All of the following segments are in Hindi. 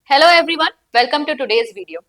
Hello everyone, welcome to today's video.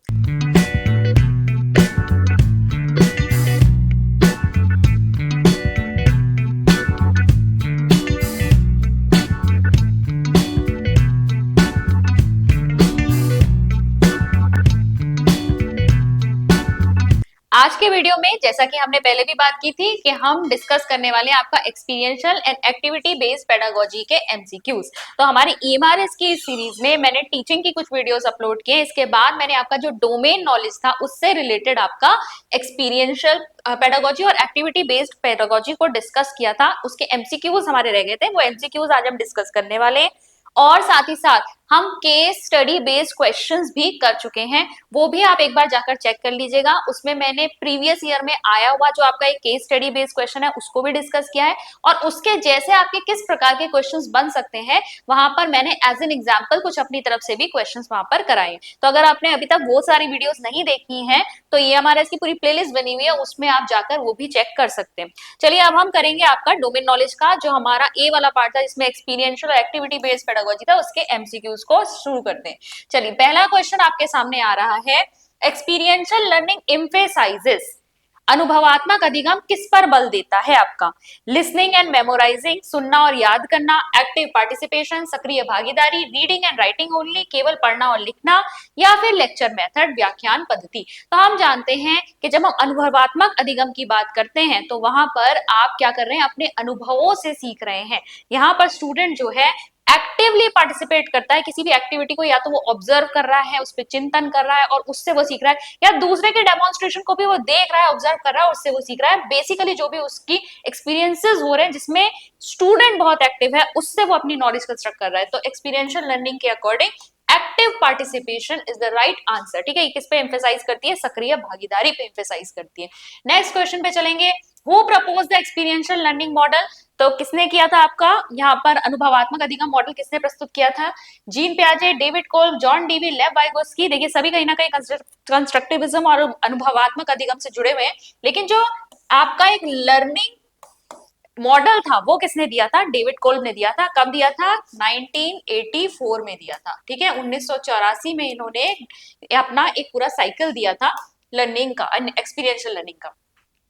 आज के वीडियो में जैसा कि हमने पहले भी बात की थी कि हम डिस्कस करने वाले हैं आपका experiential and activity based pedagogy के एमसीक्यूज। तो हमारी ईएमआरएस की इस सीरीज में मैंने टीचिंग की कुछ वीडियोस अपलोड किए। इसके बाद मैंने आपका जो डोमेन नॉलेज था उससे रिलेटेड आपका एक्सपीरियंशियल पेडागोजी और एक्टिविटी बेस्ड पेडागोजी को डिस्कस किया था। उसके एमसीक्यूज हमारे रह गए थे, वो एमसीक्यूज आज हम डिस्कस करने वाले हैं। और साथ ही साथ हम केस स्टडी बेस्ड क्वेश्चंस भी कर चुके हैं, वो भी आप एक बार जाकर चेक कर लीजिएगा। उसमें मैंने प्रीवियस ईयर में आया हुआ जो आपका एक केस स्टडी बेस्ड क्वेश्चन है उसको भी डिस्कस किया है, और उसके जैसे आपके किस प्रकार के क्वेश्चंस बन सकते हैं वहां पर मैंने एज एन एग्जांपल कुछ अपनी तरफ से भी क्वेश्चंस वहां पर कराए। तो अगर आपने अभी तक वो सारी वीडियोस नहीं देखी हैं तो ये हमारे इसकी पूरी प्लेलिस्ट बनी हुई है, उसमें आप जाकर वो भी चेक कर सकते हैं। चलिए अब हम करेंगे आपका डोमेन नॉलेज का जो हमारा ए वाला पार्ट था, जिसमें एक्सपीरियंशियल और एक्टिविटी बेस्ड पेडागोजी था, उसके एमसीक्यूज को शुरू करते हैं। चलिए पहला क्वेश्चन आपके सामने आ रहा है, एक्सपीरियंशियल लर्निंग एम्फेसाइजेस, अनुभवात्मक अधिगम किस पर बल देता है? आपका लिसनिंग एंड मेमोराइजिंग, सुनना और याद करना, एक्टिव पार्टिसिपेशन, सक्रिय भागीदारी, रीडिंग एंड राइटिंग ओनली, केवल पढ़ना और लिखना, या फिर लेक्चर मेथड, व्याख्यान पद्धति। तो हम जानते हैं कि जब हम अनुभवात्मक अधिगम की बात करते हैं तो वहां पर आप क्या कर रहे हैं, अपने अनुभवों से सीख रहे हैं। यहाँ पर स्टूडेंट जो है एक्टिवली पार्टिसिपेट करता है किसी भी एक्टिविटी को, या तो वो ऑब्जर्व कर रहा है, उस पर चिंतन कर रहा है और उससे वो सीख रहा है, या दूसरे के डेमोन्स्ट्रेशन को भी वो देख रहा है, ऑब्जर्व कर रहा है, उससे वो सीख रहा है। बेसिकली जो भी उसकी एक्सपीरियंसेस हो रहे हैं जिसमें स्टूडेंट बहुत एक्टिव है, उससे वो अपनी नॉलेज कंस्ट्रक्ट कर रहा है। तो एक्सपीरियंशियल लर्निंग के according active participation is the right answer. ठीक है, किस पे एम्फेसाइज करती है? सक्रिय भागीदारी पे एम्फेसाइज करती है। नेक्स्ट क्वेश्चन पे चलेंगे, who propose the experiential learning model? तो किसने किया था आपका यहाँ पर अनुभवात्मक अधिगम मॉडल किसने प्रस्तुत किया था? जीन पियाजे, David Kolb, John Dewey, Lev Vygotsky. देखिए सभी कहीं ना कहीं कंस्ट्रक्टिविज्म और अनुभवात्मक अधिगम से जुड़े हुए हैं, लेकिन जो आपका एक लर्निंग मॉडल था वो किसने दिया था? डेविड कोल्ब ने दिया था। कब दिया था? 1984 में दिया था। ठीक है, 1984 में इन्होंने अपना एक पूरा साइकिल दिया था लर्निंग का, एक्सपीरियंशियल लर्निंग का।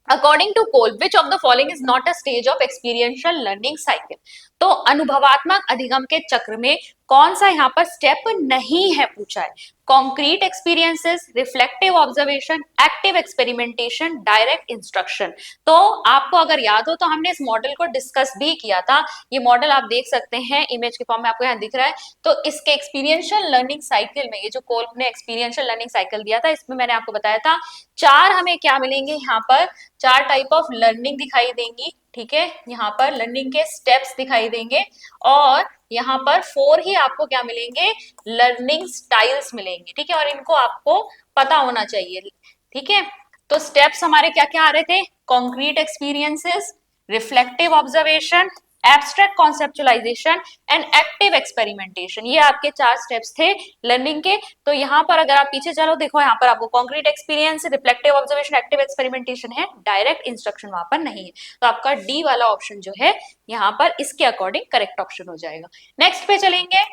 According to Kolb, which of the following is not a stage of experiential learning cycle? तो अनुभवात्मक अधिगम के चक्र में कौन सा यहाँ पर स्टेप नहीं है पूछा है? Concrete experiences, reflective observation, active experimentation, direct instruction. तो आपको अगर याद हो तो हमने इस मॉडल को डिस्कस भी किया था। ये मॉडल आप देख सकते हैं, इमेज के फॉर्म में आपको यहाँ दिख रहा है। तो इसके एक्सपीरियंशियल लर्निंग साइकिल में ये जो कोल्ब ने एक्सपीरियंशियल लर्निंग साइकिल दिया था, इसमें मैंने आपको बताया था चार हमें क्या मिलेंगे, यहाँ पर चार टाइप ऑफ लर्निंग दिखाई देंगी। ठीक है, यहाँ पर लर्निंग के स्टेप्स दिखाई देंगे, और यहाँ पर 4 ही आपको क्या मिलेंगे? लर्निंग स्टाइल्स मिलेंगे। ठीक है, और इनको आपको पता होना चाहिए। ठीक है, तो स्टेप्स हमारे क्या क्या आ रहे थे? Concrete experiences, reflective observation, abstract conceptualisation and active experimentation. ये आपके चार स्टेप्स थे लर्निंग के। तो यहाँ पर अगर आप पीछे चलो, देखो यहाँ पर आपको concrete experience, reflective observation, active experimentation है, डायरेक्ट इंस्ट्रक्शन वहां पर नहीं है। तो आपका डी वाला ऑप्शन जो है यहाँ पर इसके अकॉर्डिंग करेक्ट ऑप्शन हो जाएगा। नेक्स्ट पे चलेंगे,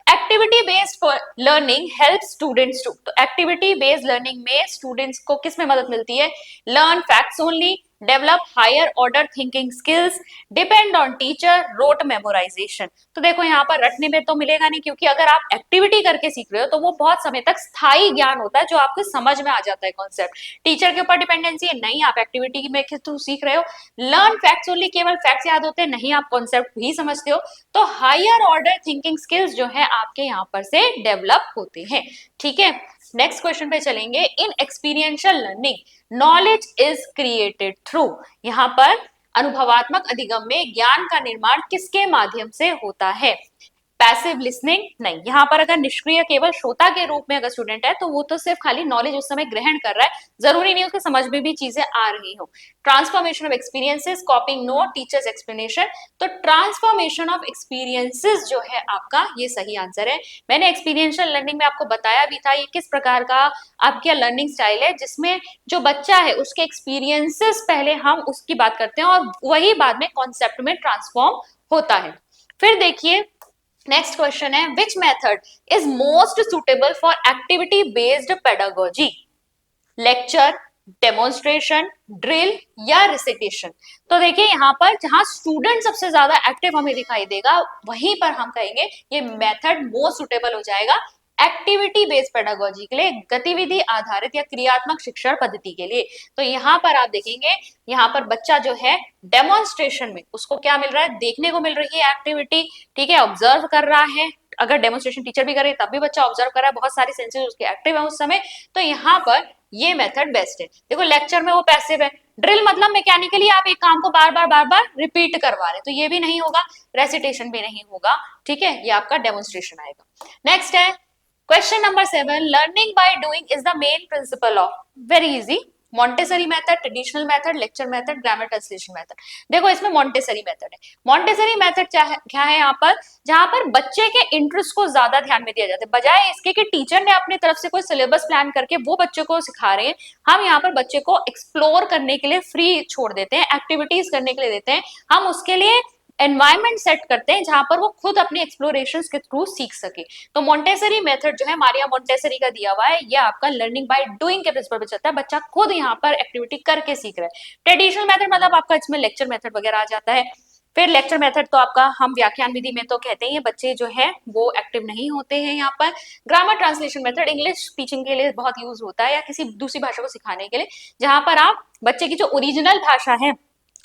activity based learning help students to. तो एक्टिविटी बेस्ड लर्निंग में स्टूडेंट्स को किस में मदद मिलती है? Learn facts only, develop higher order thinking skills, depend on teacher, rote memorisation. तो देखो यहाँ पर रटने में तो मिलेगा नहीं, क्योंकि अगर आप एक्टिविटी करके सीख रहे हो तो वो बहुत समय तक स्थायी ज्ञान होता है जो आपको समझ में आ जाता है कॉन्सेप्ट। टीचर के ऊपर डिपेंडेंसी है नहीं, आप एक्टिविटी में के थ्रू सीख रहे हो। लर्न फैक्ट्स ओनली, केवल फैक्ट्स याद होते हैं नहीं, आप कॉन्सेप्ट भी समझते हो। तो हायर ऑर्डर थिंकिंग स्किल्स जो है आपके यहाँ पर से डेवलप होते हैं। ठीक है, नेक्स्ट क्वेश्चन पे चलेंगे, in experiential learning knowledge is created through. यहाँ पर अनुभवात्मक अधिगम में ज्ञान का निर्माण किसके माध्यम से होता है? पैसिव लिसनिंग नहीं, यहाँ पर अगर निष्क्रिय केवल श्रोता के रूप में अगर स्टूडेंट है तो वो तो सिर्फ खाली नॉलेज उस समय ग्रहण कर रहा है, जरूरी नहीं उसके समझ में भी चीजें आ रही हो। Transformation of experiences, कॉपिंग note, teachers explanation. तो ट्रांसफॉर्मेशन ऑफ एक्सपीरियंसेस जो है आपका ये सही आंसर है। मैंने एक्सपीरियंशियल लर्निंग में आपको बताया भी था ये किस प्रकार का आपका लर्निंग स्टाइल है, जिसमें जो बच्चा है उसके एक्सपीरियंसेस पहले हम उसकी बात करते हैं और वही बाद में कॉन्सेप्ट में ट्रांसफॉर्म होता है। फिर देखिए नेक्स्ट क्वेश्चन है, which method is most suitable for activity based pedagogy? Lecture, demonstration, drill या रिसिटेशन? तो देखिए यहाँ पर जहां स्टूडेंट सबसे ज्यादा एक्टिव हमें दिखाई देगा वहीं पर हम कहेंगे ये मेथड मोस्ट सुटेबल हो जाएगा एक्टिविटी बेस्ड पेडागोजी के लिए, गतिविधि आधारित या क्रियात्मक शिक्षण पद्धति के लिए। तो यहाँ पर आप देखेंगे, यहाँ पर बच्चा जो है डेमोन्स्ट्रेशन में उसको क्या मिल रहा है, देखने को मिल रही है एक्टिविटी, ठीक है, ऑब्जर्व कर रहा है। अगर डेमोन्स्ट्रेशन टीचर भी करे तब भी बच्चा ऑब्जर्व कर रहा है, बहुत सारी सेंसेस उसके एक्टिव है उस समय, तो यहाँ पर ये मेथड बेस्ट है। देखो लेक्चर में वो पैसिव है, ड्रिल मतलब मैकेनिकली आप एक काम को बार बार रिपीट करवा रहे, तो ये भी नहीं होगा, रेसिटेशन भी नहीं होगा, ठीक है, ये आपका डेमोन्स्ट्रेशन आएगा। नेक्स्ट है question number 7, learning by doing is the main principle of, very easy, Montessori method, traditional method, lecture method, grammar translation method. देखो इसमें मॉन्टेसरी मेथड है। मॉन्टेसरी मेथड क्या है यहाँ पर, जहां पर बच्चे के इंटरेस्ट को ज्यादा ध्यान में दिया जाता है, बजाय इसके कि टीचर ने अपनी तरफ से कोई सिलेबस प्लान करके वो बच्चे को सिखा रहे हैं, हम यहाँ पर बच्चे को एक्सप्लोर करने के लिए फ्री छोड़ देते हैं, एक्टिविटीज करने के लिए देते हैं, हम उसके लिए एनवायरमेंट सेट करते हैं जहां पर वो खुद अपनी एक्सप्लोरेशंस के थ्रू सीख सके। तो मोंटेसरी मेथड जो है मारिया मोंटेसरी का दिया हुआ है, ये आपका लर्निंग बाय डूइंग के प्रिंसिपल पे चलता है, बच्चा खुद यहाँ पर एक्टिविटी करके सीख रहा है। ट्रेडिशनल मेथड मतलब आपका इसमें लेक्चर मेथड वगैरह आ जाता है। फिर लेक्चर मेथड तो आपका हम व्याख्यान विधि में तो कहते हैं बच्चे जो है वो एक्टिव नहीं होते हैं यहाँ पर। Grammar translation method English speeching के लिए बहुत यूज होता है या किसी दूसरी भाषा को सिखाने के लिए, जहां पर आप बच्चे की जो ओरिजिनल भाषा है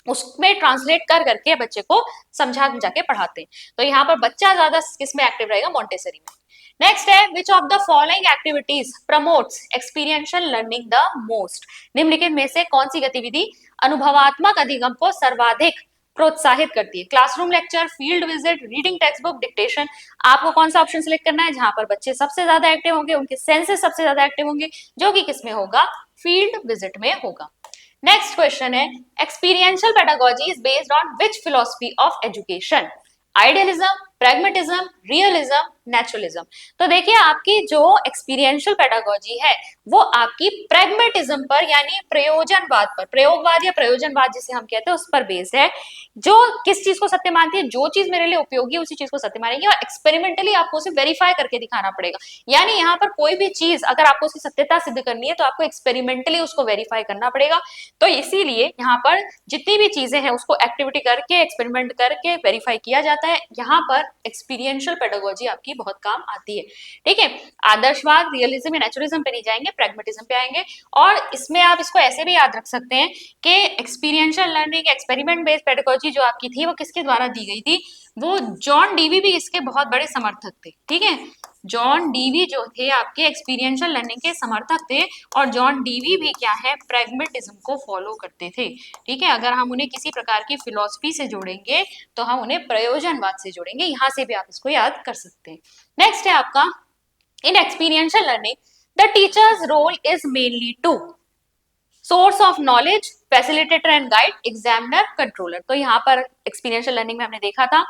उसमें ट्रांसलेट कर करके बच्चे को समझा के पढ़ाते हैं। तो यहाँ पर बच्चा ज्यादा किसमें एक्टिव रहेगा, मोंटेसरी में। नेक्स्ट है विच of the following activities promotes experiential learning the most? निम्नलिखित में से कौन सी गतिविधि अनुभवात्मक अधिगम को सर्वाधिक प्रोत्साहित करती है? Classroom lecture, field visit, reading text book, dictation. आपको कौन सा ऑप्शन सिलेक्ट करना है जहां पर बच्चे सबसे ज्यादा एक्टिव होंगे, उनके सेंसेस सबसे ज्यादा एक्टिव होंगे, जो कि किसमें होगा, फील्ड विजिट में होगा। नेक्स्ट क्वेश्चन है experiential pedagogy is based on which philosophy of education? Idealism, pragmatism, realism, naturalism. तो देखिए आपकी जो एक्सपीरियंशियल पेडागोजी है वो आपकी प्रैग्मेटिज्म पर यानी प्रयोजनवाद पर, प्रयोगवाद या प्रयोजनवाद जिसे हम कहते हैं उस पर बेस्ड है, जो किस चीज को सत्य मानती है, जो चीज मेरे लिए उपयोगी है उसी चीज को सत्य मानेगी, और एक्सपेरिमेंटली आपको उसे वेरीफाई करके दिखाना पड़ेगा। यानी यहाँ पर कोई भी चीज अगर आपको उसकी सत्यता सिद्ध करनी है तो आपको एक्सपेरिमेंटली उसको वेरीफाई करना पड़ेगा। तो इसीलिए यहाँ पर जितनी भी चीजें हैं उसको एक्टिविटी करके एक्सपेरिमेंट करके वेरीफाई किया जाता है। यहाँ पर एक्सपीरियंशियल पेडागोजी आपकी बहुत काम आती है, ठीक है। आदर्शवाद, रियलिज्म या नेचुरलिज्म पे नहीं जाएंगे, प्रैग्मेटिज्म पे आएंगे। और इसमें आप इसको ऐसे भी याद रख सकते हैं कि experiential learning, experiment based pedagogy जो आपकी थी वो किसके द्वारा दी गई थी, वो जॉन डीवी भी इसके बहुत बड़े समर्थक थे, ठीक है। जॉन डीवी जो थे आपके एक्सपीरियंशियल लर्निंग के समर्थक थे, और जॉन डीवी भी क्या है, प्रैग्मेटिज्म को फॉलो करते थे, ठीक है। अगर हम उन्हें किसी प्रकार की फिलॉसफी से जोड़ेंगे तो हम उन्हें प्रयोजनवाद से जोड़ेंगे, यहां से भी आप इसको याद कर सकते हैं। नेक्स्ट है आपका in experiential learning the teacher's role is mainly to source of knowledge, facilitator and guide, examiner, controller. तो यहाँ पर एक्सपीरियंशियल लर्निंग में हमने देखा था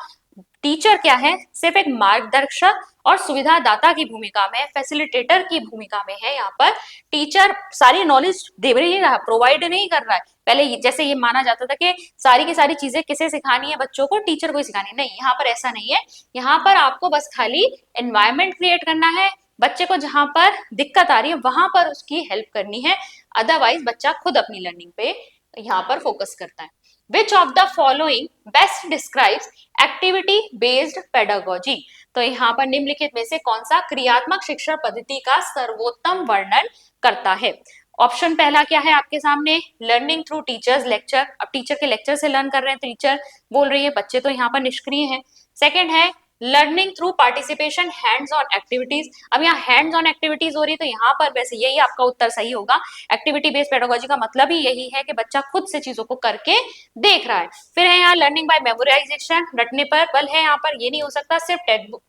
टीचर क्या है, सिर्फ एक मार्गदर्शक और सुविधादाता की भूमिका में, फैसिलिटेटर की भूमिका में है। यहाँ पर टीचर सारी नॉलेज दे नहीं रहा, प्रोवाइड नहीं कर रहा है। पहले जैसे ये माना जाता था कि सारी की सारी चीजें किसे सिखानी है, बच्चों को, टीचर को सिखानी, नहीं, यहाँ पर ऐसा नहीं है। यहाँ पर आपको बस खाली एनवायरमेंट क्रिएट करना है, बच्चे को जहां पर दिक्कत आ रही है वहां पर उसकी हेल्प करनी है, अदरवाइज बच्चा खुद अपनी लर्निंग पे यहाँ पर फोकस करता है। Which of the following best describes activity based pedagogy? तो यहाँ पर निम्नलिखित में से कौन सा क्रियात्मक शिक्षण पद्धति का सर्वोत्तम वर्णन करता है? ऑप्शन पहला क्या है आपके सामने, लर्निंग थ्रू टीचर्स लेक्चर। अब टीचर के लेक्चर से लर्न कर रहे हैं, टीचर बोल रही है, बच्चे तो यहाँ पर निष्क्रिय हैं। सेकंड है learning through participation hands on activities. अब यहाँ हैंड्स ऑन एक्टिविटीज हो रही है तो यहाँ पर वैसे यही आपका उत्तर सही होगा। एक्टिविटी बेस्ड पेडागोजी का मतलब ही यही है कि बच्चा खुद से चीजों को करके देख रहा है। फिर है यहाँ लर्निंग बाय मेमोराइजेशन, रटने पर बल है यहाँ पर, ये नहीं हो सकता, सिर्फ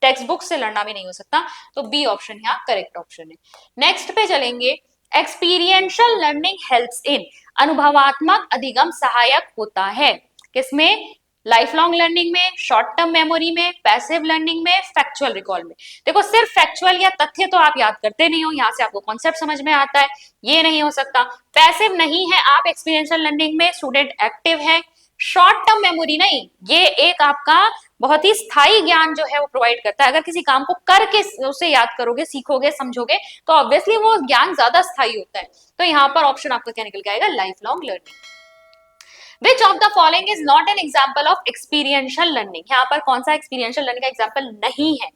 टेक्स्ट बुक से लड़ना भी नहीं हो सकता, तो बी ऑप्शन यहाँ करेक्ट ऑप्शन है। नेक्स्ट पे चलेंगे, एक्सपीरियंशियल लर्निंग हेल्प्स इन, अनुभवात्मक अधिगम सहायक होता है किसमें, लाइफ लॉन्ग लर्निंग में, शॉर्ट टर्म मेमोरी में, पैसिव लर्निंग में, फैक्चुअल रिकॉल में। देखो सिर्फ फैक्चुअल या तथ्य तो आप याद करते नहीं हो, यहाँ से आपको कॉन्सेप्ट समझ में आता है, ये नहीं हो सकता। पैसिव नहीं है आप एक्सपीरियंशियल लर्निंग में, स्टूडेंट एक्टिव है। शॉर्ट टर्म मेमोरी नहीं, ये एक आपका बहुत ही स्थायी ज्ञान जो है वो प्रोवाइड करता है। अगर किसी काम को करके उसे याद करोगे, सीखोगे, समझोगे तो ऑब्वियसली वो ज्ञान ज्यादा स्थायी होता है। तो यहाँ पर ऑप्शन आपका क्या निकल के आएगा, life long learning. Which of the following is not an example of experiential learning? यहाँ पर कौन सा experiential learning का एग्जाम्पल नहीं है?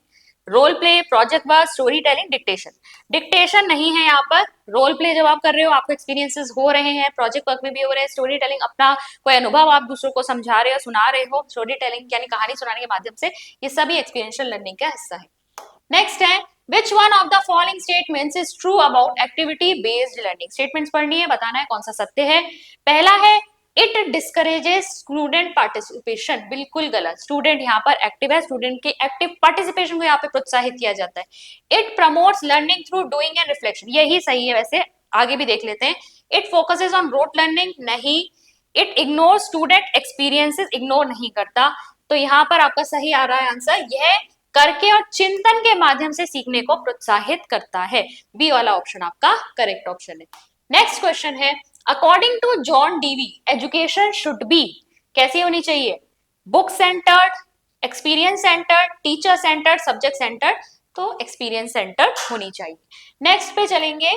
Role play, project work, story telling, dictation. Dictation नहीं है यहाँ पर। रोल प्ले जब आप कर रहे हो, आपको एक्सपीरियंसेस हो रहे हैं, प्रोजेक्ट वर्क में भी हो रहे हैं, स्टोरी टेलिंग अपना कोई अनुभव आप दूसरों को समझा रहे हो, सुना रहे हो, स्टोरी टेलिंग यानी कहानी सुनाने के माध्यम से, ये सभी एक्सपीरियंशियल लर्निंग का हिस्सा है। नेक्स्ट है, which one of the following statements is true about activity based learning? Statements पढ़नी है, बताना है कौन सा सत्य है। पहला है, इट डिस्करेजेस स्टूडेंट पार्टिसिपेशन। बिल्कुल गलत। स्टूडेंट यहाँ पर एक्टिव है, स्टूडेंट के एक्टिव पार्टिसिपेशन को यहाँ पे प्रोत्साहित किया जाता है। It promotes learning through doing and reflection, यही सही है। वैसे आगे भी देख लेते हैं। It focuses on rote learning, नहीं। It ignore student experiences, ignore नहीं करता। तो यहाँ पर आपका सही आ रहा है आंसर, यह करके और चिंतन के माध्यम से सीखने को प्रोत्साहित करता है। बी वाला ऑप्शन आपका करेक्ट ऑप्शन है। नेक्स्ट क्वेश्चन है, according to John Dewey education should be, कैसी होनी चाहिए? Book centred, experience centred, teacher centred, subject centred. तो एक्सपीरियंस सेंटर्ड होनी चाहिए। नेक्स्ट पे चलेंगे,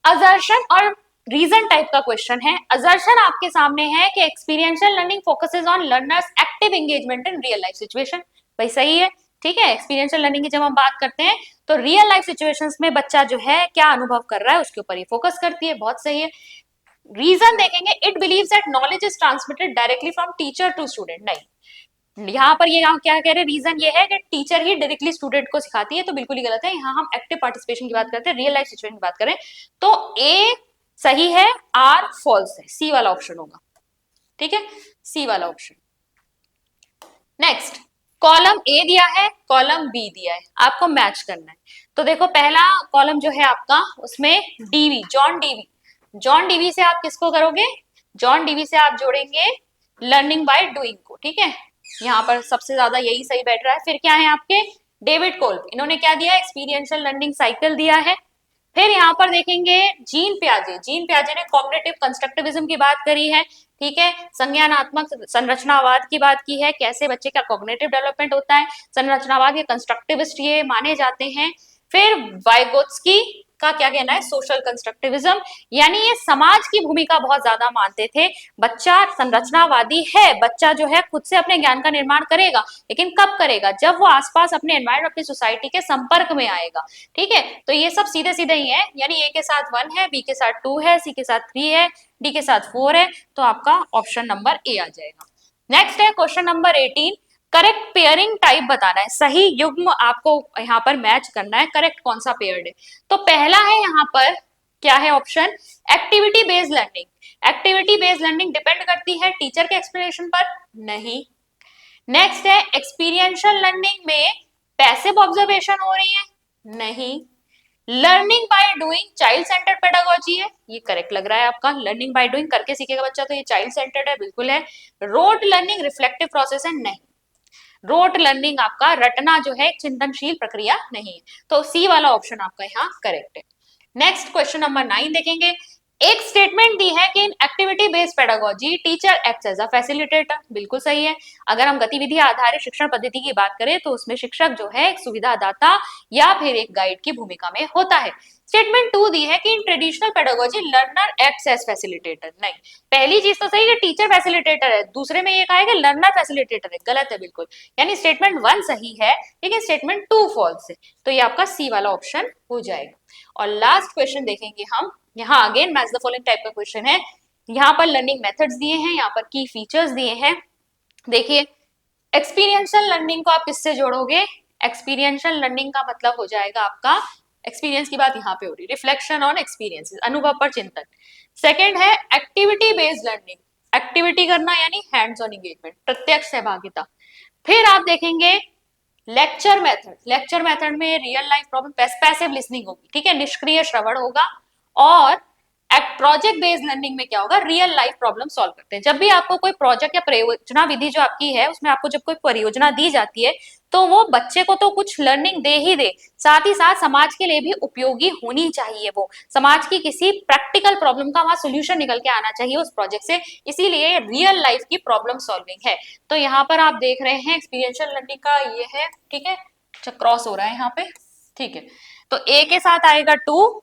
असर्शन और रीजन टाइप का क्वेश्चन है। असर्शन आपके सामने है कि experiential learning focuses on learners active engagement in real life situation. भाई सही है, ठीक है। एक्सपीरियंशियल लर्निंग की जब हम बात करते हैं तो रियल लाइफ सिचुएशंस में बच्चा जो है क्या अनुभव कर रहा है उसके ऊपर ये फोकस करती है, बहुत सही है। रीजन देखेंगे, it believes that knowledge is transmitted directly from teacher to student, नहीं। यहाँ पर ये क्या कह रहे हैं, रीजन ये है कि टीचर ही डायरेक्टली स्टूडेंट को सिखाती है, तो बिल्कुल ही गलत है। यहाँ हम एक्टिव पार्टिसिपेशन की बात करते हैं, रियल लाइफ सिचुएशन की बात करें तो ए सही है, आर फॉल्स है, सी वाला ऑप्शन होगा, ठीक है, सी वाला ऑप्शन। नेक्स्ट, कॉलम ए दिया है, कॉलम बी दिया है, आपको मैच करना है। तो देखो पहला कॉलम जो है आपका, उसमें Dewey, John Dewey, John Dewey से आप किसको करोगे? जॉन डीवी से आप जोड़ेंगे लर्निंग बाय डूइंग को, ठीक है। यहाँ पर सबसे ज्यादा यही सही बैठ रहा है। फिर क्या है आपके, डेविड कोल्ब, इन्होंने क्या दिया, एक्सपीरियंशियल लर्निंग साइकिल दिया है। फिर यहाँ पर देखेंगे जीन प्याजे, जीन प्याजे ने कॉग्निटिव कंस्ट्रक्टिविज्म की बात करी है, ठीक है। संज्ञानात्मक संरचनावाद की बात की है, कैसे बच्चे का कॉग्निटिव डेवलपमेंट होता है। संरचनावाद के कंस्ट्रक्टिविस्ट ये माने जाते हैं। फिर वाइगोत्स्की का क्या कहना है, सोशल कंस्ट्रक्टिविज्म, यानी ये समाज की भूमिका बहुत ज्यादा मानते थे। बच्चा संरचनावादी है, बच्चा जो है खुद से अपने ज्ञान का निर्माण करेगा, लेकिन कब करेगा? जब वो आसपास अपने एनवायरमेंट, अपनी सोसाइटी के संपर्क में आएगा, ठीक है। तो ये सब सीधे सीधे ही है, यानी ए के साथ 1 है, बी के साथ 2 है, सी के साथ 3 है, डी के साथ 4 है, तो आपका ऑप्शन नंबर ए आ जाएगा। नेक्स्ट है question number 18, correct pairing type बताना है, सही युग्म आपको यहाँ पर मैच करना है, करेक्ट कौन सा पेयर्ड है। तो पहला है यहाँ पर क्या है option, activity based learning. Activity based learning depend करती है टीचर के एक्सप्लेनेशन पर, नहीं। नेक्स्ट है एक्सपीरियंशियल लर्निंग में पैसिव ऑब्जर्वेशन हो रही है, नहीं। Learning by doing child centred pedagogy है, ये करेक्ट लग रहा है आपका। लर्निंग बाय डूइंग करके सीखेगा बच्चा, तो ये चाइल्ड सेंटर्ड है, बिल्कुल है। रोट लर्निंग रिफ्लेक्टिव प्रोसेस है, नहीं। रोट लर्निंग आपका रटना जो है चिंतनशील प्रक्रिया नहीं है, तो सी वाला ऑप्शन आपका यहाँ करेक्ट है। नेक्स्ट क्वेश्चन नंबर 9 देखेंगे, एक स्टेटमेंट दी है कि in activity based pedagogy teacher acts as a facilitator, बिल्कुल सही है। अगर हम गतिविधि आधारित शिक्षण पद्धति की बात करें तो उसमें शिक्षक जो है एक सुविधादाता या फिर एक गाइड की भूमिका में होता है। स्टेटमेंट 2 दी है कि in traditional pedagogy learner acts as facilitator, नहीं। पहली चीज तो सही है, टीचर फैसिलिटेटर है, दूसरे में ये कहा है कि लर्नर फैसिलिटेटर है, गलत है बिल्कुल। यानी स्टेटमेंट 1 सही है लेकिन स्टेटमेंट 2 फॉल्स है, तो ये आपका सी वाला ऑप्शन हो जाएगा। और लास्ट क्वेश्चन देखेंगे हम, यहाँ again match the following type का क्वेश्चन है। यहाँ पर लर्निंग मेथड्स दिए हैं, यहाँ पर की फीचर्स दिए हैं। देखिए एक्सपीरियंशियल लर्निंग को आप किससे जोड़ोगे? एक्सपीरियंशियल लर्निंग का मतलब हो जाएगा आपका, एक्सपीरियंस की बात यहाँ पे हो रही, रिफ्लेक्शन ऑन एक्सपीरियंसेस, अनुभव पर चिंतन। सेकंड है एक्टिविटी बेस्ड लर्निंग, एक्टिविटी करना यानी हैंड्स ऑन एंगेजमेंट, प्रत्यक्ष सहभागिता। फिर आप देखेंगे लेक्चर मेथड, लेक्चर मेथड में real life problem, passive listening होगी, ठीक है, निष्क्रिय श्रवण होगा। और प्रोजेक्ट बेस्ड लर्निंग में क्या होगा, रियल लाइफ प्रॉब्लम सॉल्व करते हैं। जब भी आपको कोई प्रोजेक्ट या परियोजना विधि जो आपकी है उसमें आपको जब कोई परियोजना दी जाती है तो वो बच्चे को तो कुछ लर्निंग दे ही दे, साथ ही साथ समाज के लिए भी उपयोगी होनी चाहिए। वो समाज की किसी प्रैक्टिकल प्रॉब्लम का वहां सोल्यूशन निकल के आना चाहिए उस प्रोजेक्ट से, इसीलिए रियल लाइफ की प्रॉब्लम सॉल्विंग है। तो यहाँ पर आप देख रहे हैं एक्सपीरियंशियल लर्निंग का ये है, ठीक है, अच्छा क्रॉस हो रहा है यहाँ पे, ठीक है। तो ए के साथ आएगा 2,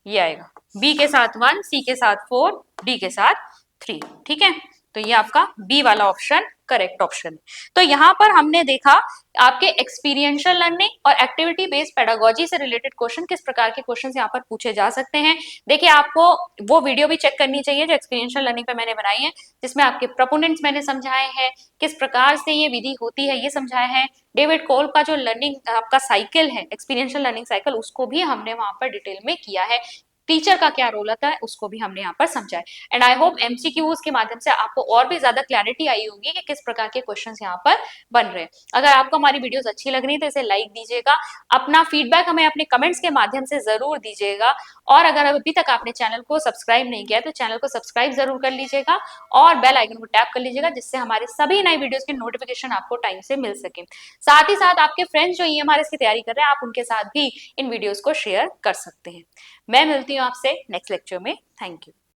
ये आएगा, बी के साथ 1, सी के साथ 4, डी के साथ 3, ठीक है। तो ये आपका बी वाला ऑप्शन करेक्ट ऑप्शन है। तो यहाँ पर हमने देखा आपके एक्सपीरियंशियल लर्निंग और एक्टिविटी बेस्ड पेडागोजी से रिलेटेड क्वेश्चन, किस प्रकार के क्वेश्चन यहाँ पर पूछे जा सकते हैं। देखिए आपको वो वीडियो भी चेक करनी चाहिए जो एक्सपीरियंशियल लर्निंग पे मैंने बनाई है, जिसमें आपके प्रोपोनेंट्स मैंने समझाए हैं, किस प्रकार से ये विधि होती है ये समझाया है। डेविड कोल का जो लर्निंग आपका साइकिल है, एक्सपीरियंशियल लर्निंग साइकिल, उसको भी हमने वहां पर डिटेल में किया है। टीचर का क्या रोल होता है उसको भी हमने यहाँ पर समझा है। एंड आई होप एमसीक्यूज के माध्यम से आपको और भी ज्यादा क्लैरिटी आई होगी कि किस प्रकार के क्वेश्चंस यहाँ पर बन रहे हैं। अगर आपको हमारी वीडियोस अच्छी लग रही है तो इसे लाइक दीजिएगा, अपना फीडबैक हमें अपने कमेंट्स के माध्यम से जरूर दीजिएगा, और अगर अभी तक आपने चैनल को सब्सक्राइब नहीं किया तो चैनल को सब्सक्राइब जरूर कर लीजिएगा और बेल आइकन को टैप कर लीजिएगा, जिससे हमारे सभी नई वीडियोस की नोटिफिकेशन आपको टाइम से मिल सके। साथ ही साथ आपके फ्रेंड्स जो ईएमआरएस की तैयारी कर रहे हैं आप उनके साथ भी इन वीडियोस को शेयर कर सकते हैं। मैं मिलती हूँ आपसे नेक्स्ट लेक्चर में। Thank you.